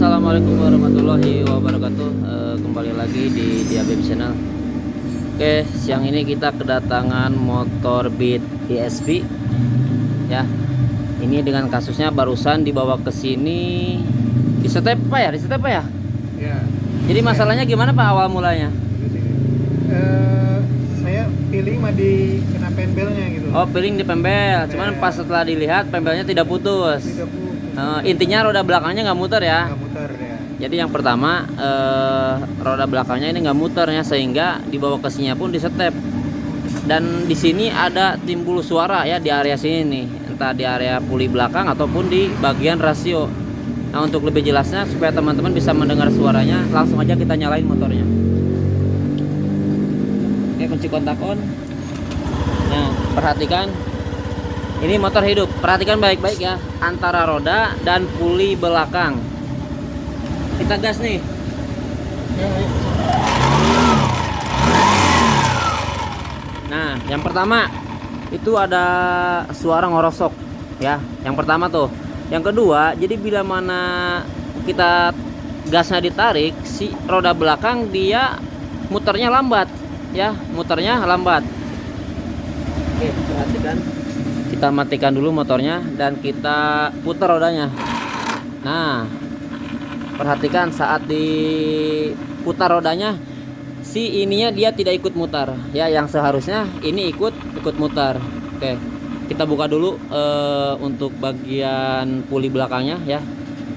Assalamualaikum warahmatullahi wabarakatuh. Kembali lagi di Diabem Channel. Oke, siang ini kita kedatangan motor Beat ESP ya. Ini dengan kasusnya barusan dibawa ke sini di step Pak ya, di step Pak ya. Ya. Jadi masalahnya gimana Pak awal mulanya? Saya feeling mah di kena pembelnya gitu. Oh, piring di pembel. Cuman pas setelah dilihat pembelnya tidak putus. Tidak putus. Intinya roda belakangnya nggak muter ya. Nggak muter ya. Jadi yang pertama roda belakangnya ini nggak muter ya, sehingga dibawa ke sini pun di step. Dan di sini ada timbul suara ya di area sini nih, entah di area puli belakang ataupun di bagian rasio. Nah, untuk lebih jelasnya supaya teman-teman bisa mendengar suaranya, langsung aja kita nyalain motornya. Oke, kunci kontak on. Nah, perhatikan. Ini motor hidup. Perhatikan baik-baik ya, antara roda dan puli belakang. Kita gas nih. Nah, yang pertama itu ada suara ngorosok ya. Yang pertama tuh. Yang kedua, jadi bila mana kita gasnya ditarik, si roda belakang dia muternya lambat ya, muternya lambat. Oke, perhatikan. Kita matikan dulu motornya dan kita putar rodanya. Nah, perhatikan saat diputar rodanya, si ininya dia tidak ikut mutar ya, yang seharusnya ini ikut mutar. Oke, kita buka dulu untuk bagian puli belakangnya ya,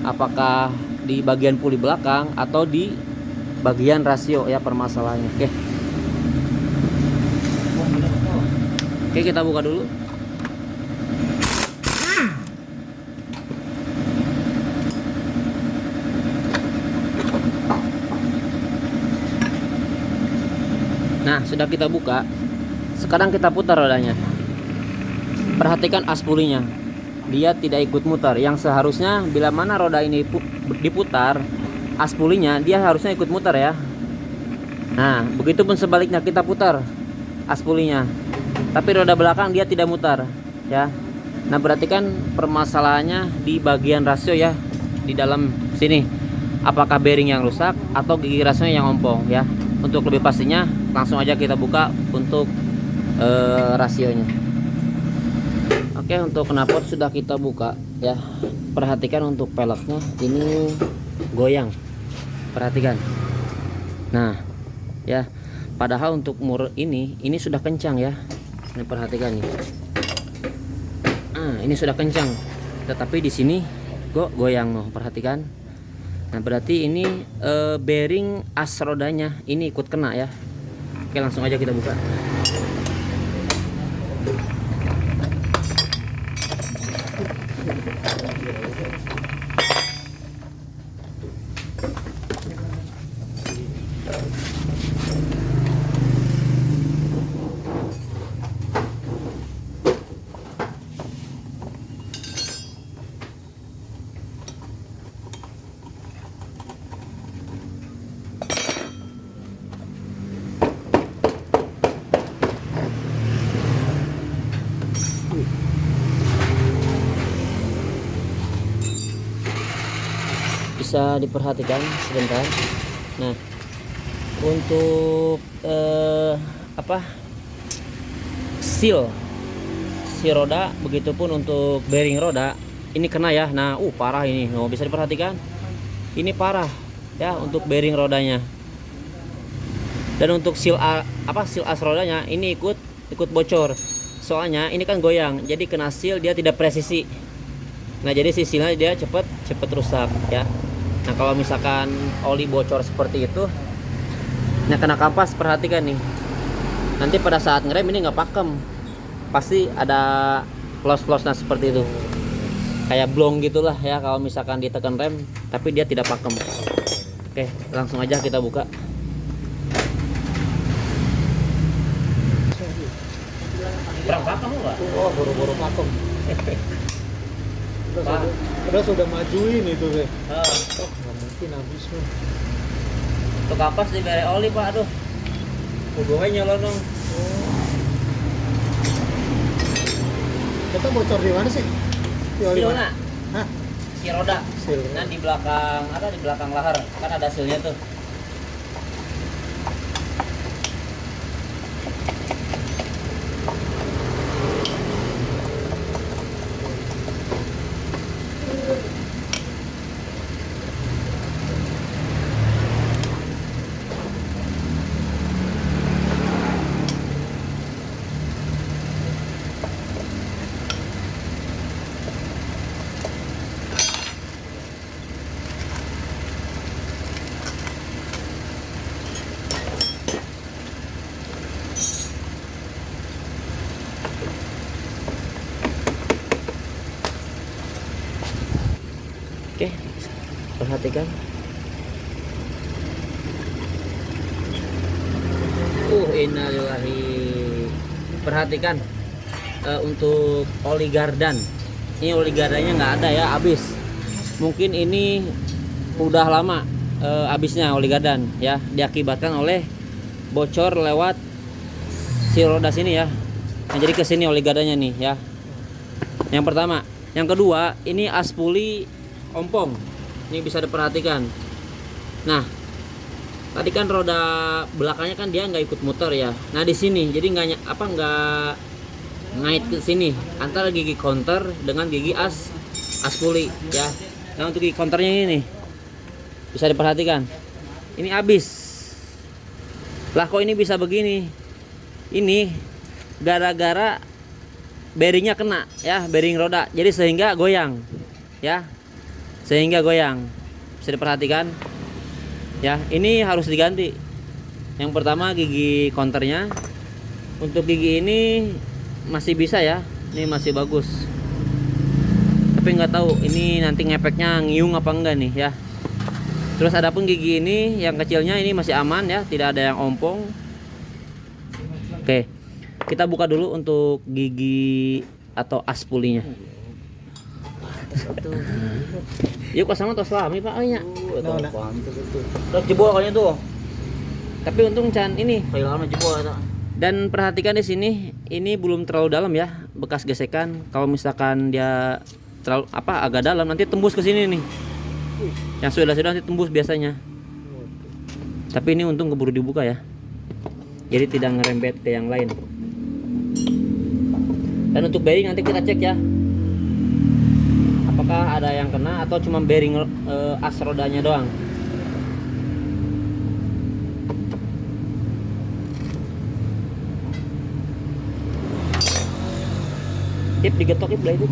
apakah di bagian puli belakang atau di bagian rasio ya permasalahannya. Oke, kita buka dulu. Nah, sudah kita buka. Sekarang kita putar rodanya. Perhatikan as pulinya. Dia tidak ikut mutar. Yang seharusnya bila mana roda ini diputar, as pulinya dia harusnya ikut mutar ya. Nah, begitupun sebaliknya kita putar as pulinya. Tapi roda belakang dia tidak mutar ya. Nah, berarti kan permasalahannya di bagian rasio ya, di dalam sini. Apakah bearing yang rusak atau gigi rasionya yang ompong ya. Untuk lebih pastinya langsung aja kita buka untuk rasionya. Oke, untuk knalpot sudah kita buka ya. Perhatikan untuk peleknya ini goyang. Perhatikan. Nah, ya. Padahal untuk mur ini sudah kencang ya. Ini perhatikan nih. Ini sudah kencang. Tetapi di sini goyang loh, perhatikan. Nah, berarti ini bearing as rodanya ini ikut kena ya. Oke, langsung aja kita buka. Bisa diperhatikan sebentar. Nah, untuk seal si roda, begitupun untuk bearing roda ini kena ya. Nah, parah ini. Oh, bisa diperhatikan. Ini parah ya untuk bearing rodanya. Dan untuk seal as rodanya ini ikut bocor. Soalnya ini kan goyang. Jadi kena seal dia tidak presisi. Nah, jadi sisilnya dia cepet rusak ya. Nah, kalau misalkan oli bocor seperti itu, nah kena kampas, perhatikan nih. Nanti pada saat ngerem ini nggak pakem, pasti ada flos-flosnya seperti itu, kayak blong gitulah ya kalau misalkan ditekan rem, tapi dia tidak pakem. Oke, langsung aja kita buka. Kurang pakem nggak? Oh, boro-boro pakem. Udah sudah majuin itu deh. Oh, nggak mungkin habis mah. Untuk kapas diberi oli Pak, aduh. Udah nyala dong. Kita bocor di mana sih? Di oli Silona. Hah? si roda. Seal. Nah di belakang di belakang lahar kan ada sealnya tuh. Oke, perhatikan. Innalillahi. Perhatikan untuk oli gardan. Ini oli gardannya nggak ada ya, habis. Mungkin ini udah lama habisnya oli gardan ya, diakibatkan oleh bocor lewat si roda sini ya. Nah, jadi ke sini oli gardannya nih ya. Yang pertama, yang kedua, ini aspuli ompong. Ini bisa diperhatikan. Nah, tadi kan roda belakangnya kan dia nggak ikut muter ya. Nah di sini jadi nggak ngait ke sini antara gigi counter dengan gigi aspuli ya. Nah untuk gigi counternya ini nih, bisa diperhatikan. Ini habis. Lah kok ini bisa begini? Ini gara-gara bearingnya kena ya, bearing roda. Jadi sehingga goyang ya. Sehingga goyang. Bisa diperhatikan. Ya, ini harus diganti. Yang pertama gigi counternya. Untuk gigi ini masih bisa ya. Ini masih bagus. Tapi nggak tahu ini nanti ngefeknya ngiung apa enggak nih ya. Terus adapun gigi ini yang kecilnya ini masih aman ya, tidak ada yang ompong. Oke. Kita buka dulu untuk gigi atau aspulinya. Yuk kok sama tos lami Pak nya. Terus jebol kayaknya tuh. Tapi untung can ini kehilangan jebol eta. Dan perhatikan di sini, ini belum terlalu dalam ya, bekas gesekan. Kalau misalkan dia terlalu agak dalam nanti tembus ke sini nih. Yang sudah nanti tembus biasanya. Tapi ini untung keburu dibuka ya. Jadi tidak ngerembet ke yang lain. Dan untuk bearing nanti kita cek ya. Apakah ada yang kena atau cuma bearing as rodanya doang. Tip digetok itu.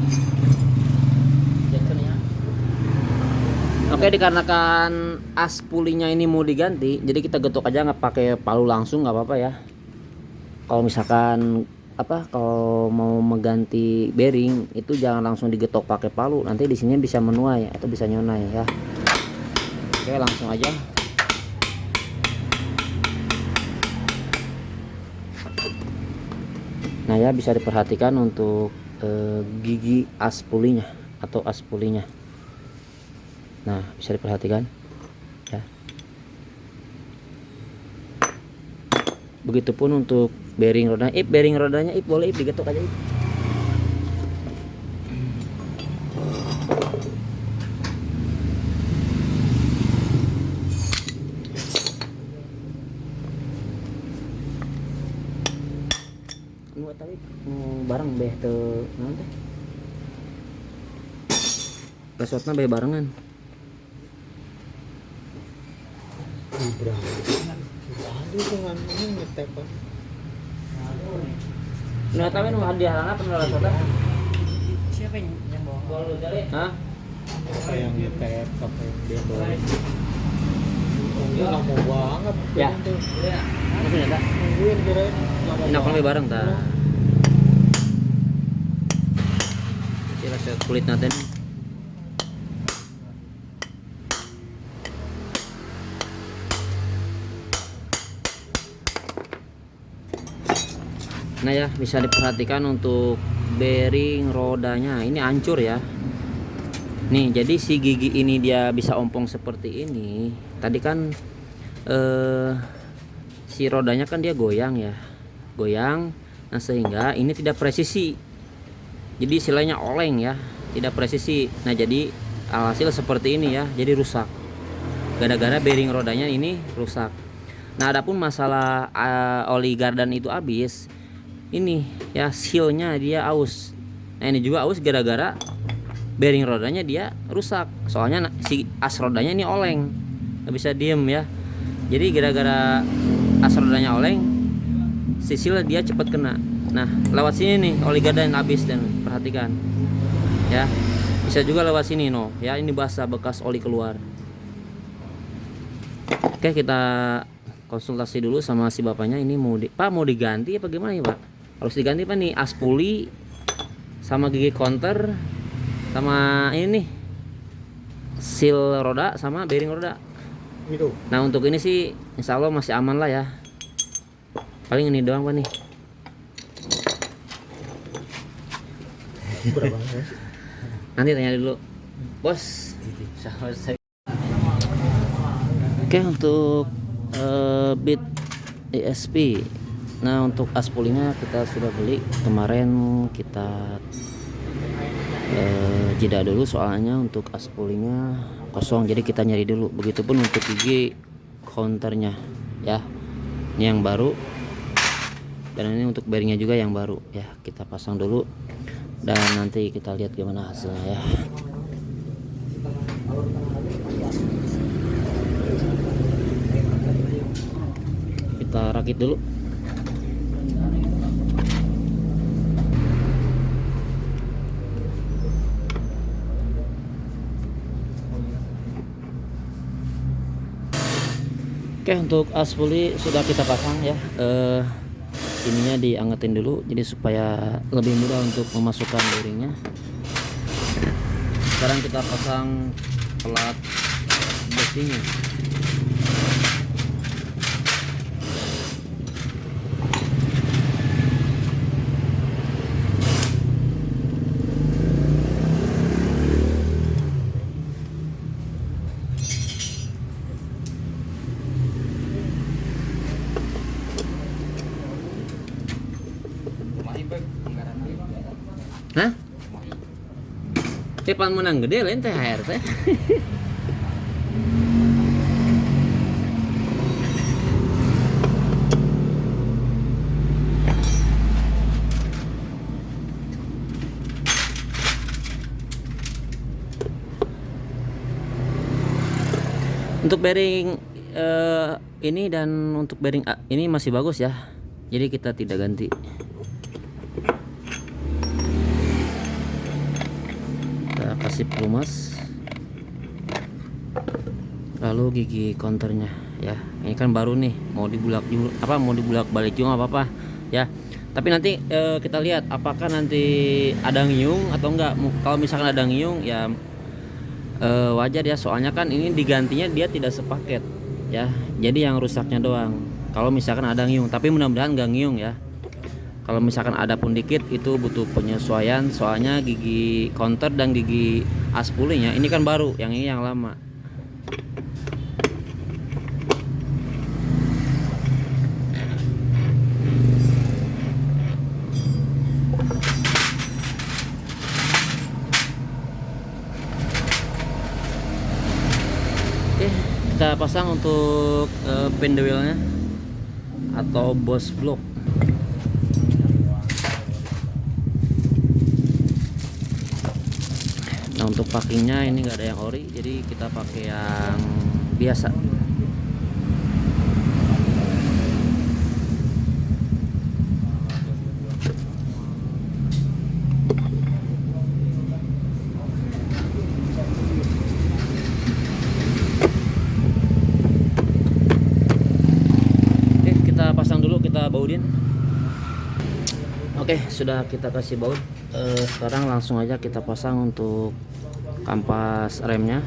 Oke, dikarenakan as pulinya ini mau diganti, jadi kita getok aja nggak pakai palu langsung, nggak apa-apa ya. Kalau misalkan kalau mau mengganti bearing itu jangan langsung digetok pakai palu, nanti di sini bisa menuai atau bisa nyonai ya. Oke, langsung aja. Nah ya, bisa diperhatikan untuk gigi aspulinya atau aspulinya. Nah bisa diperhatikan ya. Begitupun untuk bearing rodanya. Bearing rodanya boleh digetok aja. Tadi bareng beh teu naon teh. Resotna beh barengan. Aduh dengan ini ngetep. Nah, tapi nu hadiahna pernah resotna. Siapa yang bawa? Bawa lu jale. Hah? Apa yang ngetep apa yang dia bawa? Dia lama banget. Ya. Tuh. Maksudnya tak? Nungguin kirain lama Ini banget. bareng ta. Sila kulit nanti. Nah ya, bisa diperhatikan untuk bearing rodanya ini hancur ya. Nih, jadi si gigi ini dia bisa ompong seperti ini. Tadi kan si rodanya kan dia goyang ya. Goyang. Nah, sehingga ini tidak presisi. Jadi istilahnya oleng ya, tidak presisi. Nah, jadi alhasil seperti ini ya, jadi rusak gara-gara bearing rodanya ini rusak. Nah, adapun masalah oli gardan itu habis, ini ya sealnya dia aus. Nah, ini juga aus gara-gara bearing rodanya dia rusak, soalnya si as rodanya ini oleng, nggak bisa diem ya. Jadi gara-gara as rodanya oleng, si seal dia cepat kena. Nah, lewat sini nih oli gardan habis, dan perhatikan ya, bisa juga lewat sini no ya, ini basah bekas oli keluar. Oke, kita konsultasi dulu sama si bapaknya, ini Pak mau diganti apa gimana ya Pak? Harus diganti Pak nih as puli sama gigi counter sama ini nih seal roda sama bearing roda. Itu. Nah, untuk ini sih insya Allah masih aman lah ya, paling ini doang Pak nih. Berapa ya? Nanti tanya dulu bos. Oke, untuk Beat ESP. Nah, untuk as pulinya kita sudah beli kemarin, kita jeda dulu soalnya untuk as pulinya kosong, jadi kita nyari dulu. Begitupun untuk gigi counternya ya, ini yang baru, dan ini untuk bearingnya juga yang baru ya. Kita pasang dulu dan nanti kita lihat gimana hasilnya ya. Kita rakit dulu. Oke, untuk as puli sudah kita pasang ya. Ininya diangetin dulu jadi supaya lebih mudah untuk memasukkan bearingnya. Sekarang kita pasang pelat besinya. Hah? Cepat menang gede lain THR teh. Untuk bearing ini dan untuk bearing ini masih bagus ya, jadi kita tidak ganti. Kita kasih pelumas, lalu gigi counternya ya. Ini kan baru nih, mau dibulak balik juga nggak apa-apa ya. Tapi nanti kita lihat apakah nanti ada ngiung atau enggak. Kalau misalkan ada ngiung ya wajar ya, soalnya kan ini digantinya dia tidak sepaket ya, jadi yang rusaknya doang. Kalau misalkan ada ngiung, tapi mudah-mudahan nggak ngiung ya. Kalau misalkan ada pun dikit itu butuh penyesuaian, soalnya gigi counter dan gigi as pulinya ini kan baru, yang ini yang lama. Oke, kita pasang untuk pin the wheel-nya atau boss block. Nah, untuk packingnya ini nggak ada yang ori, jadi kita pakai yang biasa. Oke, kita pasang dulu, kita baudin. Oke, sudah kita kasih baut. Sekarang langsung aja kita pasang untuk kampas remnya.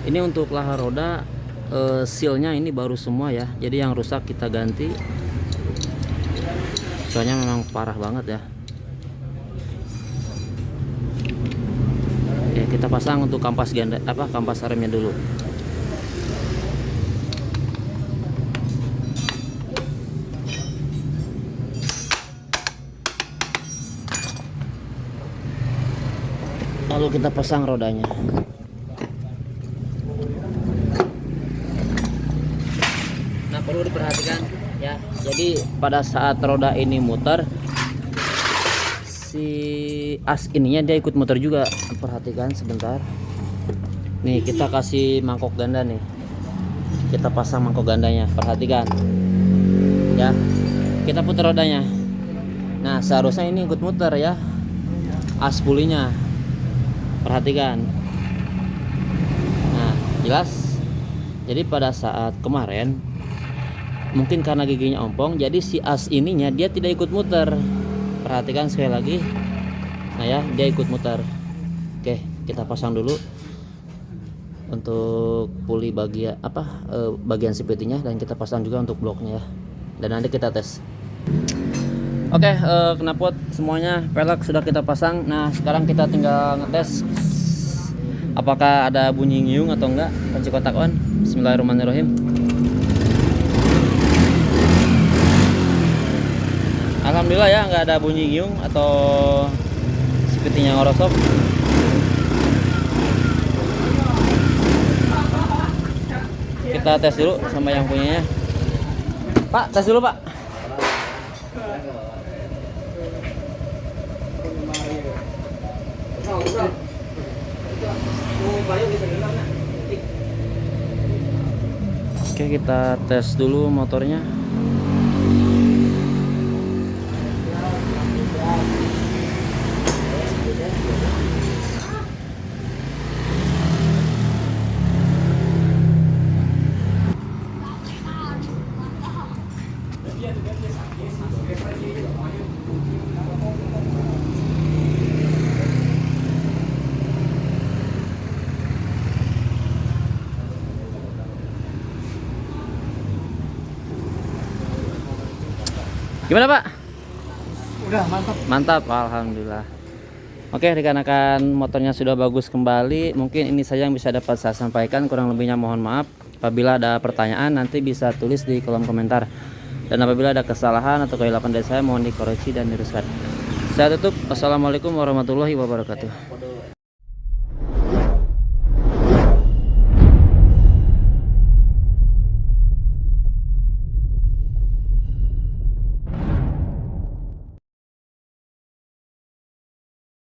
Ini untuk lahar roda, sealnya ini baru semua ya, jadi yang rusak kita ganti, soalnya memang parah banget ya. Oke, kita pasang untuk kampas kampas remnya dulu. Lalu kita pasang rodanya. perlu diperhatikan ya. Jadi pada saat roda ini muter, si as ininya dia ikut muter juga. Perhatikan sebentar. Nih kita kasih mangkok ganda nih. Kita pasang mangkok gandanya. Perhatikan. Ya. Kita putar rodanya. Nah, seharusnya ini ikut muter ya. As pulinya. Perhatikan. Nah, jelas. Jadi pada saat kemarin mungkin karena giginya ompong, jadi si as ininya dia tidak ikut muter. Perhatikan sekali lagi. Nah ya, dia ikut muter. Oke, kita pasang dulu untuk puli bagian bagian CVT-nya, dan kita pasang juga untuk bloknya ya. Dan nanti kita tes. Oke, knalpot semuanya, pelek sudah kita pasang. Nah, sekarang kita tinggal ngetes apakah ada bunyi ngiung atau enggak. Kunci kontak on. Bismillahirrahmanirrahim. Alhamdulillah ya, nggak ada bunyi ngiung atau sepertinya ngorosok. Kita tes dulu sama yang punyanya. Pak, tes dulu Pak. Oke, kita tes dulu motornya. Gimana Pak? Udah mantap. Mantap, alhamdulillah. Oke, dikarenakan motornya sudah bagus kembali, mungkin ini saja yang bisa dapat saya sampaikan. Kurang lebihnya mohon maaf. Apabila ada pertanyaan nanti bisa tulis di kolom komentar. Dan apabila ada kesalahan atau kehilapan dari saya mohon dikoreksi dan diluruskan. Saya tutup. Wassalamualaikum warahmatullahi wabarakatuh.